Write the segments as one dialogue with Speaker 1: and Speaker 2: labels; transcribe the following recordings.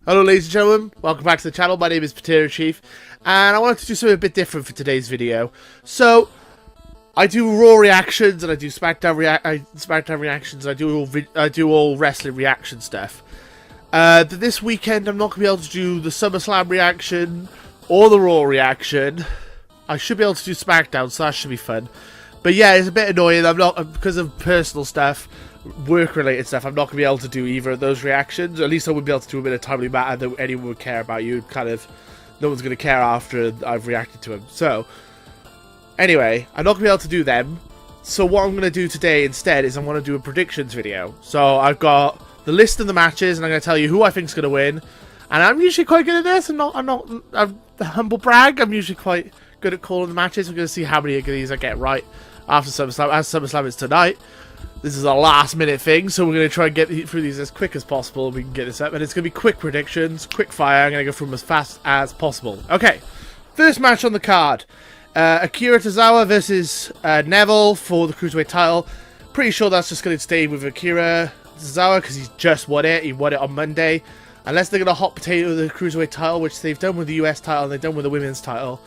Speaker 1: Hello ladies and gentlemen, welcome back to the channel. My name is Potato Chief, and I wanted to do something a bit different for today's video. So, I do Raw reactions, and I do SmackDown reactions, and I do all wrestling reaction stuff. This weekend I'm not going to be able to do the Summerslam reaction, or the Raw reaction. I should be able to do SmackDown, so that should be fun. But yeah, it's a bit annoying, because of personal stuff, work-related stuff, I'm not going to be able to do either of those reactions. Or at least I would be able to do them in a timely manner that anyone would care about. No one's going to care after I've reacted to them. So, anyway, I'm not going to be able to do them. So what I'm going to do today instead is I'm going to do a predictions video. So I've got the list of the matches, and I'm going to tell you who I think is going to win. And I'm usually quite good at this. I'm the humble brag. I'm usually quite good at calling the matches. We're going to see how many of these I get right after SummerSlam. As SummerSlam is tonight. This is a last minute thing, so we're going to try and get through these as quick as possible. We can get this up, and it's going to be quick predictions, quick fire. I'm going to go through them as fast as possible. Okay, first match on the card. Akira Tozawa versus Neville for the Cruiserweight title. Pretty sure that's just going to stay with Akira Tozawa because he's just won it. He won it on Monday. Unless they're going to hot potato the Cruiserweight title, which they've done with the US title and they've done with the women's title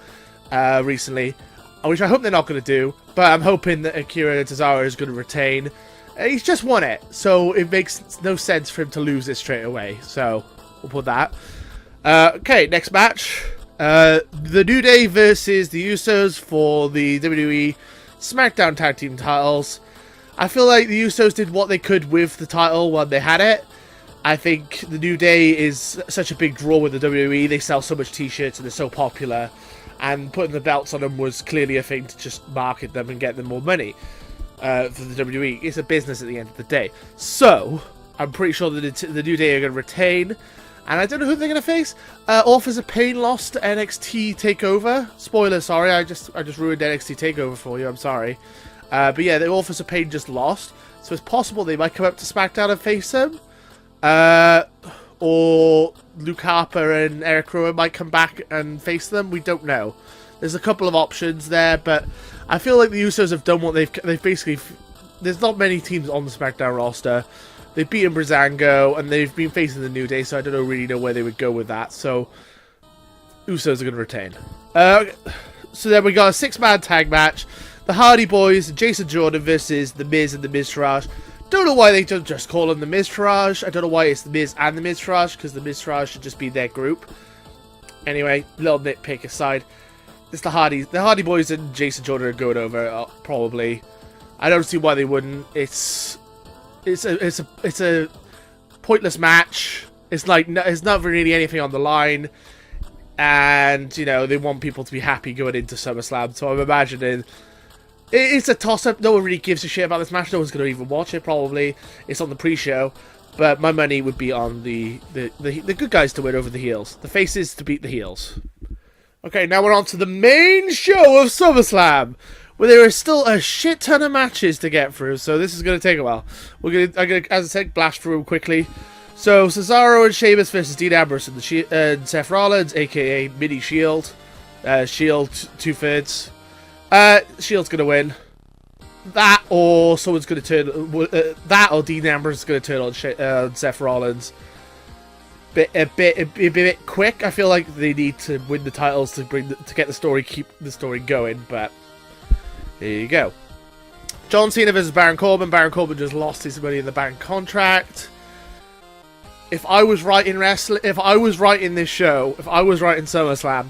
Speaker 1: recently. Which I hope they're not going to do, but I'm hoping that Akira Tozawa is going to retain. He's just won it, so it makes no sense for him to lose it straight away. So, we'll put that. Okay, next match. The New Day versus the Usos for the WWE SmackDown Tag Team titles. I feel like the Usos did what they could with the title when they had it. I think the New Day is such a big draw with the WWE. They sell so much t-shirts and they're so popular. And putting the belts on them was clearly a thing to just market them and get them more money for the WWE. It's a business at the end of the day. So, I'm pretty sure that the New Day are going to retain. And I don't know who they're going to face. Authors of Pain lost to NXT TakeOver. Spoiler, sorry. I just ruined NXT TakeOver for you. I'm sorry. But yeah, the Authors of Pain just lost. So it's possible they might come up to SmackDown and face them. Or Luke Harper and Eric Rowan might come back and face them. We don't know. There's a couple of options there, but I feel like the Usos have done what they've basically. There's not many teams on the SmackDown roster. They've beaten Breezango and they've been facing the New Day, so I don't really know where they would go with that. So Usos are going to retain. So then we got a 6-man tag match: the Hardy Boys, Jason Jordan versus The Miz and The Miztourage. Don't know why they don't just call them the Miztourage. I don't know why it's the Miz and the Miztourage, because the Miztourage should just be their group. Anyway, little nitpick aside, it's the Hardy Boys and Jason Jordan are going over probably. I don't see why they wouldn't. It's a pointless match. It's like it's not really anything on the line, and you know they want people to be happy going into SummerSlam. So I'm imagining. It's a toss-up. No one really gives a shit about this match. No one's going to even watch it, probably. It's on the pre-show. But my money would be on the good guys to win over the heels. The faces to beat the heels. Okay, now we're on to the main show of SummerSlam, where there is still a shit ton of matches to get through. So this is going to take a while. I'm going to, as I said, blast through them quickly. So Cesaro and Sheamus versus Dean Ambrose and Seth Rollins, a.k.a. Mini Shield. Shield 2/3. Shield's gonna win. That or someone's gonna turn. That or Dean Ambrose is gonna turn on Seth Rollins. A bit quick. I feel like they need to win the titles to get the story, keep the story going. But there you go. John Cena versus Baron Corbin. Baron Corbin just lost his Money in the Bank contract. If I was writing wrestling, if I was writing this show, if I was writing SummerSlam,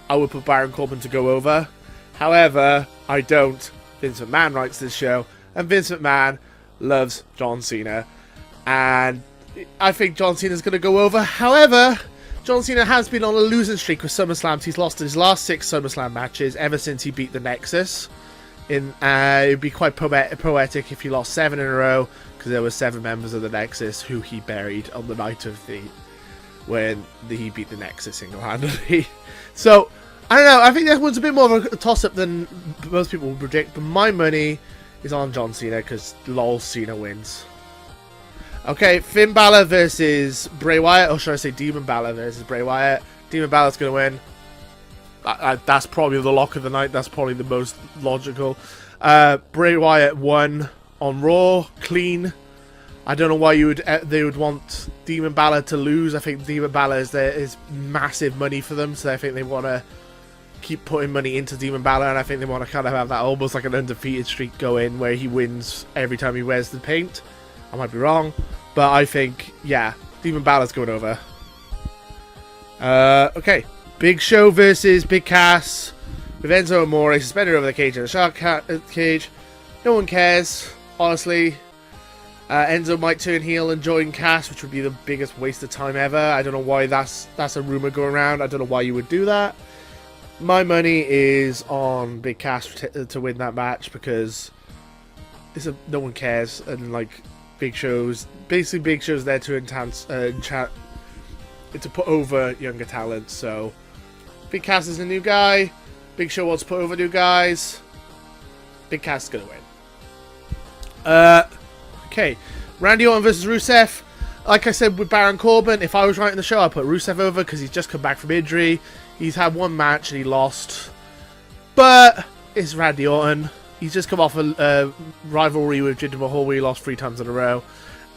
Speaker 1: I would put Baron Corbin to go over. However, I don't. Vince McMahon writes this show, and Vince McMahon loves John Cena. And I think John Cena's going to go over. However, John Cena has been on a losing streak with SummerSlams. He's lost his last 6 SummerSlam matches ever since he beat the Nexus. It would be quite poetic if he lost 7 in a row, because there were 7 members of the Nexus who he buried on the night of when he beat the Nexus single-handedly. So, I don't know, I think that one's a bit more of a toss-up than most people would predict, but my money is on John Cena, because lol, Cena wins. Okay, Finn Balor versus Bray Wyatt, or should I say Demon Balor versus Bray Wyatt. Demon Balor's going to win. That's probably the lock of the night, that's probably the most logical. Bray Wyatt won on Raw, clean. I don't know why they would want Demon Balor to lose. I think Demon Balor is massive money for them, so I think they want to keep putting money into Demon Balor, and I think they want to kind of have that almost like an undefeated streak going where he wins every time he wears the paint. I might be wrong, but I think, yeah, Demon Balor's going over. Okay, Big Show versus Big Cass with Enzo Amore suspended over the cage in a shark cage. No one cares, honestly. Enzo might turn heel and join Cass, which would be the biggest waste of time ever. I don't know why that's a rumor going around. I don't know why you would do that. My money is on Big Cass to win that match because no one cares, and like Big Show's there to enhance to put over younger talent. So Big Cass is a new guy. Big Show wants to put over new guys. Big Cass is gonna win. Okay, Randy Orton versus Rusev. Like I said with Baron Corbin, if I was writing the show, I'd put Rusev over because he's just come back from injury. He's had one match and he lost. But it's Randy Orton. He's just come off a rivalry with Jinder Mahal where he lost 3 times in a row.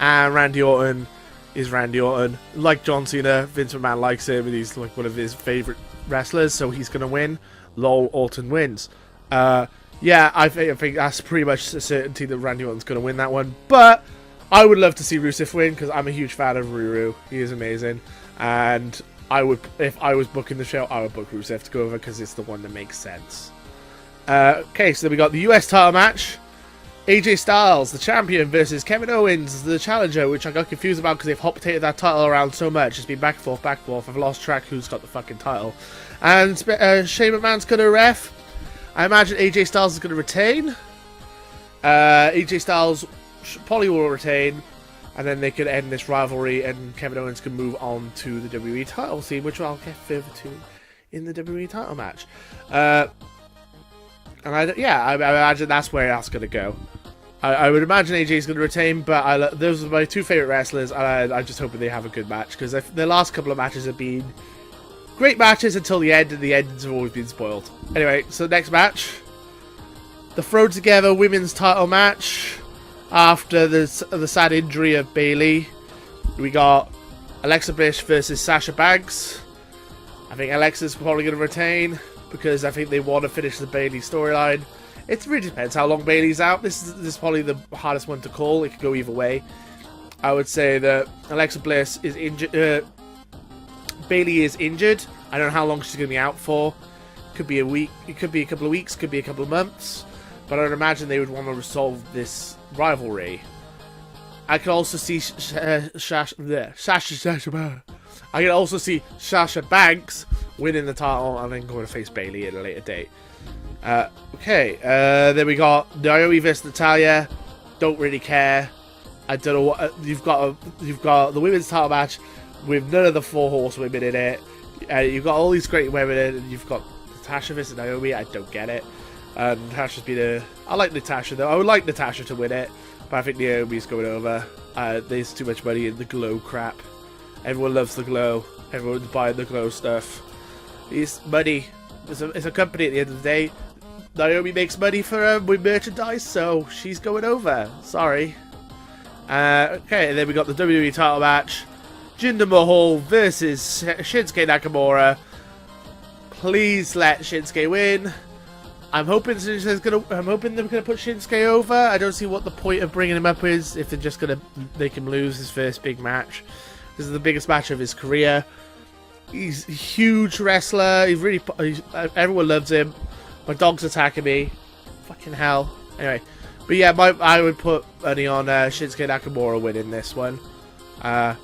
Speaker 1: And Randy Orton is Randy Orton. Like John Cena, Vince McMahon likes him and he's like one of his favourite wrestlers, so he's going to win. Lol, Orton wins. Yeah, I think that's pretty much a certainty that Randy Orton's going to win that one. But I would love to see Rusev win because I'm a huge fan of Ruru. He is amazing. And if I was booking the show, I would book Rusev to go over because it's the one that makes sense. Okay, so we got the US title match. AJ Styles, the champion, versus Kevin Owens, the challenger, which I got confused about because they've hot-potated that title around so much. It's been back and forth, back and forth. I've lost track who's got the fucking title. And Shane McMahon's going to ref. I imagine AJ Styles is going to retain. AJ Styles probably will retain. And then they could end this rivalry and Kevin Owens can move on to the WWE title scene, which I'll get further to in the WWE title match. And I imagine that's where that's going to go. I would imagine AJ is going to retain, but those are my 2 favourite wrestlers, and I'm just hoping they have a good match, because the last couple of matches have been great matches until the end, and the endings have always been spoiled. Anyway, so next match. The Throw Together Women's title match. After the sad injury of Bayley, we got Alexa Bliss versus Sasha Banks. I think Alexa's probably going to retain because I think they want to finish the Bayley storyline. It really depends how long Bayley's out. This is probably the hardest one to call. It could go either way. I would say that Alexa Bliss is injured. Bayley is injured. I don't know how long she's going to be out for. Could be a week. It could be a couple of weeks. Could be a couple of months. But I would imagine they would want to resolve this rivalry. I could also see Sasha Banks winning the title and then going to face Bayley at a later date. Okay, then we got Naomi versus Natalya. Don't really care. I don't know what you've got the women's title match with none of the 4 horsewomen in it. You've got all these great women in, and you've got Natasha versus Naomi. I don't get it. Natasha's been I like Natasha though. I would like Natasha to win it, but I think Naomi's going over. There's too much money in the Glow crap. Everyone loves the Glow. Everyone's buying the Glow stuff. It's money. It's a company at the end of the day. Naomi makes money for with merchandise, so she's going over. Sorry. Okay, and then we got the WWE title match. Jinder Mahal versus Shinsuke Nakamura. Please let Shinsuke win. I'm hoping they're gonna put Shinsuke over. I don't see what the point of bringing him up is if they're just gonna make him lose his first big match. This is the biggest match of his career. He's a huge wrestler. Everyone loves him. My dog's attacking me. Fucking hell. Anyway, but yeah, I would put money on Shinsuke Nakamura winning this one. I'm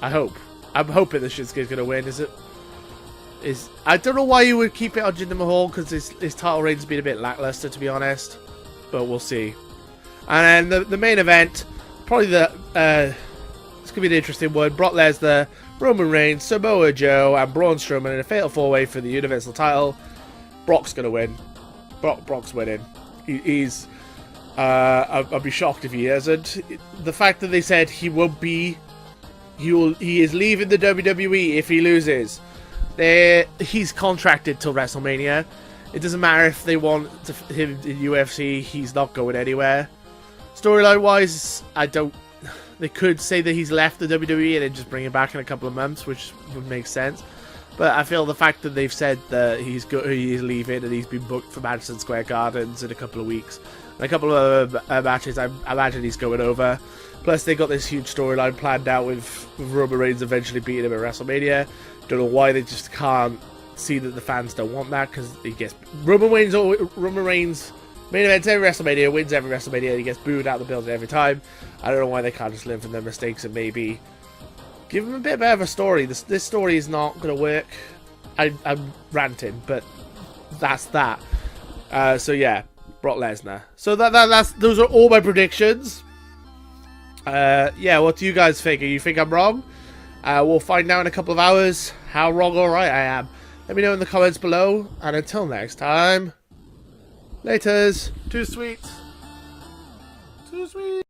Speaker 1: hoping that Shinsuke's gonna win. I don't know why you would keep it on Jinder Mahal because his title reign's been a bit lackluster, to be honest. But we'll see. And then the main event, probably it's gonna be an interesting one. Brock Lesnar, Roman Reigns, Samoa Joe, and Braun Strowman in a fatal 4-way for the Universal title. Brock's gonna win. Brock's winning. I'll be shocked if he isn't. The fact that they said he is leaving the WWE if he loses. He's contracted till WrestleMania. It doesn't matter if they want him in UFC. He's not going anywhere. Storyline wise, They could say that he's left the WWE and then just bring him back in a couple of months, which would make sense. But I feel the fact that they've said that he's leaving and he's been booked for Madison Square Gardens in a couple of weeks, and a couple of matches, I imagine he's going over. Plus, they got this huge storyline planned out with Roman Reigns eventually beating him at WrestleMania. Don't know why they just can't see that the fans don't want that, because he gets Roman Reigns main events every WrestleMania, wins every WrestleMania, and he gets booed out of the building every time. I don't know why they can't just learn from their mistakes and maybe give him a bit better of a story. This story is not going to work. I'm ranting, but that's that. So yeah, Brock Lesnar. So those are all my predictions. Yeah, what do you guys think? You think I'm wrong? We'll find out in a couple of hours how wrong or right I am. Let me know in the comments below, and until next time, laters. Too sweet. Too sweet.